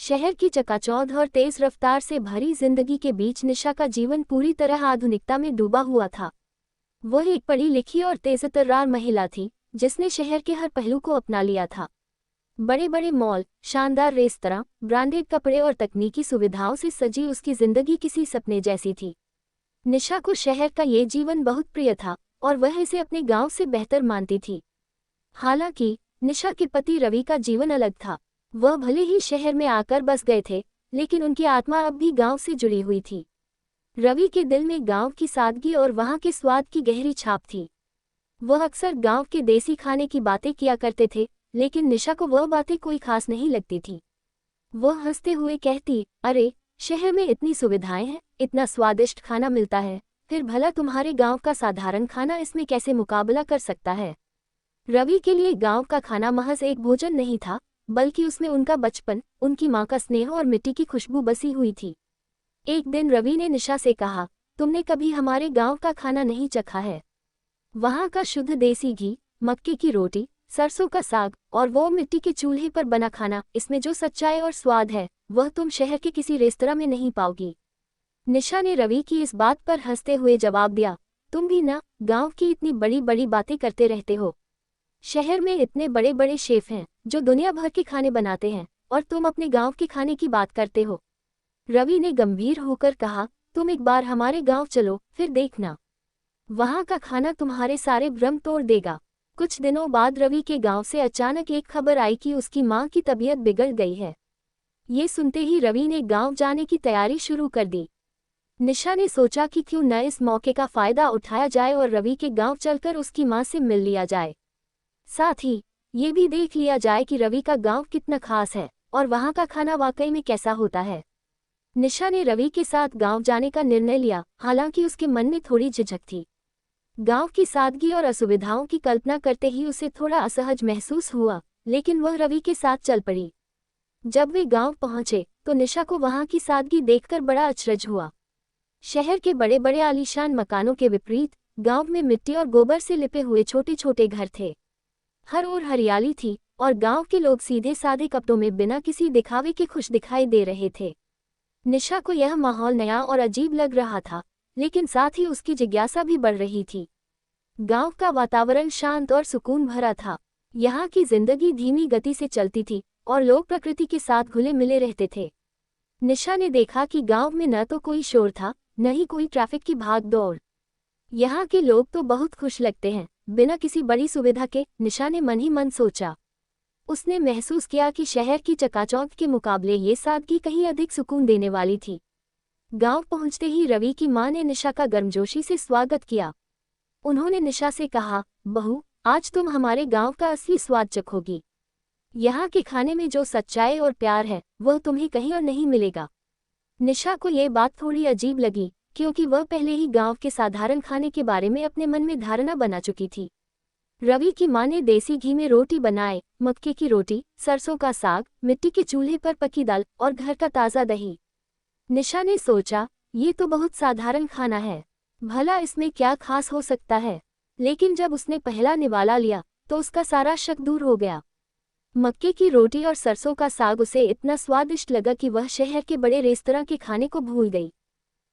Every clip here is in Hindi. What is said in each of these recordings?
शहर की चकाचौंध और तेज रफ्तार से भरी जिंदगी के बीच निशा का जीवन पूरी तरह आधुनिकता में डूबा हुआ था। वह एक पढ़ी लिखी और तेजतर्रार महिला थी जिसने शहर के हर पहलू को अपना लिया था। बड़े बड़े मॉल, शानदार रेस्तरां, ब्रांडेड कपड़े और तकनीकी सुविधाओं से सजी उसकी जिंदगी किसी सपने जैसी थी। निशा को शहर का ये जीवन बहुत प्रिय था और वह इसे अपने गांव से बेहतर मानती थी। हालांकि निशा के पति रवि का जीवन अलग था। वह भले ही शहर में आकर बस गए थे, लेकिन उनकी आत्मा अब भी गांव से जुड़ी हुई थी। रवि के दिल में गांव की सादगी और वहां के स्वाद की गहरी छाप थी। वह अक्सर गांव के देसी खाने की बातें किया करते थे, लेकिन निशा को वह बातें कोई खास नहीं लगती थी। वह हंसते हुए कहती, अरे शहर में इतनी सुविधाएं हैं, इतना स्वादिष्ट खाना मिलता है, फिर भला तुम्हारे गांव का साधारण खाना इसमें कैसे मुकाबला कर सकता है। रवि के लिए गांव का खाना महज एक भोजन नहीं था, बल्कि उसमें उनका बचपन, उनकी माँ का स्नेह और मिट्टी की खुशबू बसी हुई थी। एक दिन रवि ने निशा से कहा, तुमने कभी हमारे गांव का खाना नहीं चखा है। वहां का शुद्ध देसी घी, मक्के की रोटी, सरसों का साग और वो मिट्टी के चूल्हे पर बना खाना, इसमें जो सच्चाई और स्वाद है वह तुम शहर के किसी रेस्तरां में नहीं पाओगी। निशा ने रवि की इस बात पर हंसते हुए जवाब दिया, तुम भी ना गांव की इतनी बड़ी बड़ी बातें करते रहते हो। शहर में इतने बड़े बड़े शेफ हैं जो दुनिया भर के खाने बनाते हैं, और तुम अपने गांव के खाने की बात करते हो। रवि ने गंभीर होकर कहा, तुम एक बार हमारे गांव चलो, फिर देखना, वहां का खाना तुम्हारे सारे भ्रम तोड़ देगा। कुछ दिनों बाद रवि के गांव से अचानक एक खबर आई कि उसकी मां की तबीयत बिगड़ गई है। ये सुनते ही रवि ने गांव जाने की तैयारी शुरू कर दी। निशा ने सोचा कि क्यों न इस मौके का फायदा उठाया जाए और रवि के गांव चलकर उसकी मां से मिल लिया जाए। साथ ही ये भी देख लिया जाए कि रवि का गांव कितना खास है और वहां का खाना वाकई में कैसा होता है। निशा ने रवि के साथ गांव जाने का निर्णय लिया, हालांकि उसके मन में थोड़ी झिझक थी। गांव की सादगी और असुविधाओं की कल्पना करते ही उसे थोड़ा असहज महसूस हुआ, लेकिन वह रवि के साथ चल पड़ी। जब वे गांव पहुंचे तो निशा को वहां की सादगी देखकर बड़ा अचरज हुआ। शहर के बड़े बड़े आलीशान मकानों के विपरीत गांव में मिट्टी और गोबर से लिपे हुए छोटे छोटे घर थे। हर ओर हरियाली थी और गांव के लोग सीधे साधे कपड़ों में बिना किसी दिखावे के खुश दिखाई दे रहे थे। निशा को यह माहौल नया और अजीब लग रहा था, लेकिन साथ ही उसकी जिज्ञासा भी बढ़ रही थी। गांव का वातावरण शांत और सुकून भरा था। यहाँ की जिंदगी धीमी गति से चलती थी और लोग प्रकृति के साथ घुले मिले रहते थे। निशा ने देखा कि गांव में न तो कोई शोर था, न ही कोई ट्रैफिक की भाग दौड़। यहाँ के लोग तो बहुत खुश लगते हैं, बिना किसी बड़ी सुविधा के, निशा ने मन ही मन सोचा। उसने महसूस किया कि शहर की चकाचौंध के मुकाबले ये सादगी कहीं अधिक सुकून देने वाली थी। गांव पहुंचते ही रवि की मां ने निशा का गर्मजोशी से स्वागत किया। उन्होंने निशा से कहा, बहू, आज तुम हमारे गांव का असली स्वाद चखोगी। यहाँ के खाने में जो सच्चाई और प्यार है वह तुम्हें कहीं और नहीं मिलेगा। निशा को ये बात थोड़ी अजीब लगी, क्योंकि वह पहले ही गांव के साधारण खाने के बारे में अपने मन में धारणा बना चुकी थी। रवि की मां ने देसी घी में रोटी बनाए, मक्के की रोटी, सरसों का साग, मिट्टी के चूल्हे पर पकी दाल और घर का ताज़ा दही। निशा ने सोचा, ये तो बहुत साधारण खाना है, भला इसमें क्या खास हो सकता है। लेकिन जब उसने पहला निवाला लिया तो उसका सारा शक दूर हो गया। मक्के की रोटी और सरसों का साग उसे इतना स्वादिष्ट लगा कि वह शहर के बड़े रेस्तरां के खाने को भूल गई।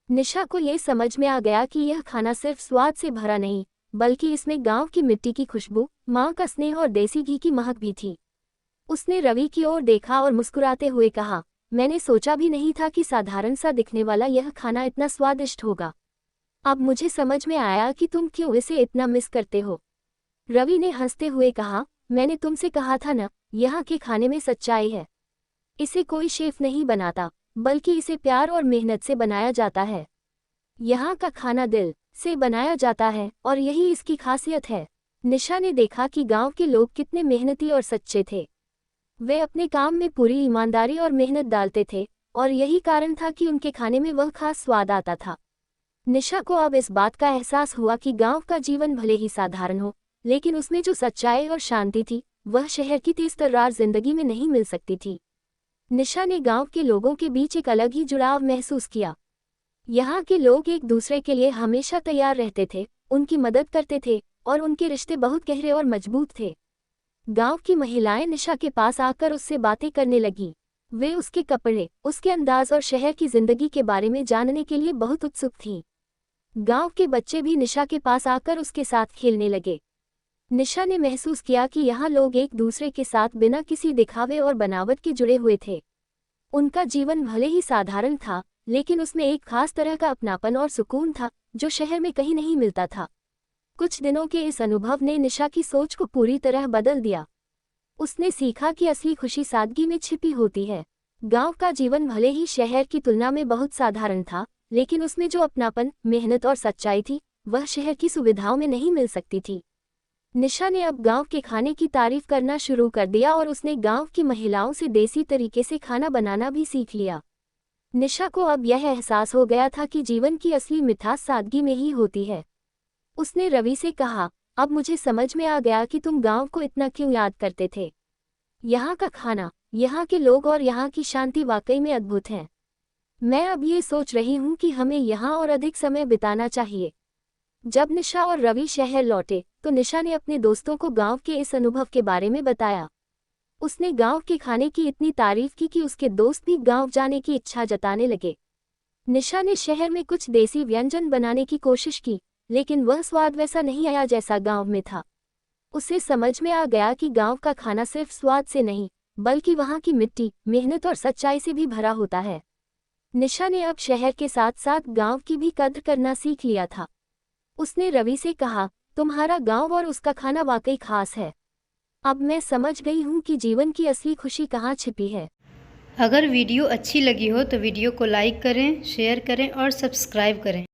निशा को ये समझ में आ गया कि यह खाना सिर्फ स्वाद से भरा नहीं, बल्कि इसमें गांव की मिट्टी की खुशबू, मां का स्नेह और देसी घी की महक भी थी। उसने रवि की ओर देखा और मुस्कुराते हुए कहा, मैंने सोचा भी नहीं था कि साधारण सा दिखने वाला यह खाना इतना स्वादिष्ट होगा। अब मुझे समझ में आया कि तुम क्यों इसे इतना मिस करते हो। रवि ने हंसते हुए कहा, मैंने तुमसे कहा था ना, यहाँ के खाने में सच्चाई है। इसे कोई शेफ नहीं बनाता, बल्कि इसे प्यार और मेहनत से बनाया जाता है। यहाँ का खाना दिल से बनाया जाता है और यही इसकी खासियत है। निशा ने देखा कि गांव के लोग कितने मेहनती और सच्चे थे। वे अपने काम में पूरी ईमानदारी और मेहनत डालते थे और यही कारण था कि उनके खाने में वह खास स्वाद आता था। निशा को अब इस बात का एहसास हुआ कि गांव का जीवन भले ही साधारण हो, लेकिन उसमें जो सच्चाई और शांति थी वह शहर की तेज-तर्रार जिंदगी में नहीं मिल सकती थी। निशा ने गांव के लोगों के बीच एक अलग ही जुड़ाव महसूस किया। यहाँ के लोग एक दूसरे के लिए हमेशा तैयार रहते थे, उनकी मदद करते थे और उनके रिश्ते बहुत गहरे और मजबूत थे। गांव की महिलाएं निशा के पास आकर उससे बातें करने लगीं। वे उसके कपड़े, उसके अंदाज और शहर की जिंदगी के बारे में जानने के लिए बहुत उत्सुक थीं। गांव के बच्चे भी निशा के पास आकर उसके साथ खेलने लगे। निशा ने महसूस किया कि यहाँ लोग एक दूसरे के साथ बिना किसी दिखावे और बनावट के जुड़े हुए थे। उनका जीवन भले ही साधारण था, लेकिन उसमें एक खास तरह का अपनापन और सुकून था जो शहर में कहीं नहीं मिलता था। कुछ दिनों के इस अनुभव ने निशा की सोच को पूरी तरह बदल दिया। उसने सीखा कि असली खुशी सादगी में छिपी होती है। गांव का जीवन भले ही शहर की तुलना में बहुत साधारण था, लेकिन उसमें जो अपनापन, मेहनत और सच्चाई थी, वह शहर की सुविधाओं में नहीं मिल सकती थी। निशा ने अब गांव के खाने की तारीफ करना शुरू कर दिया और उसने गांव की महिलाओं से देसी तरीके से खाना बनाना भी सीख लिया। निशा को अब यह एहसास हो गया था कि जीवन की असली मिठास सादगी में ही होती है। उसने रवि से कहा, अब मुझे समझ में आ गया कि तुम गांव को इतना क्यों याद करते थे। यहाँ का खाना, यहाँ के लोग और यहाँ की शांति वाकई में अद्भुत हैं। मैं अब ये सोच रही हूँ कि हमें यहाँ और अधिक समय बिताना चाहिए। जब निशा और रवि शहर लौटे तो निशा ने अपने दोस्तों को गांव के इस अनुभव के बारे में बताया। उसने गांव के खाने की इतनी तारीफ की कि उसके दोस्त भी गांव जाने की इच्छा जताने लगे। निशा ने शहर में कुछ देसी व्यंजन बनाने की कोशिश की, लेकिन वह स्वाद वैसा नहीं आया जैसा गांव में था। उसे समझ में आ गया कि गांव का खाना सिर्फ स्वाद से नहीं, बल्कि वहां की मिट्टी, मेहनत और सच्चाई से भी भरा होता है। निशा ने अब शहर के साथ साथ गांव की भी कद्र करना सीख लिया था। उसने रवि से कहा, तुम्हारा गांव और उसका खाना वाकई खास है। अब मैं समझ गई हूँ कि जीवन की असली खुशी कहाँ छिपी है। अगर वीडियो अच्छी लगी हो तो वीडियो को लाइक करें, शेयर करें और सब्सक्राइब करें।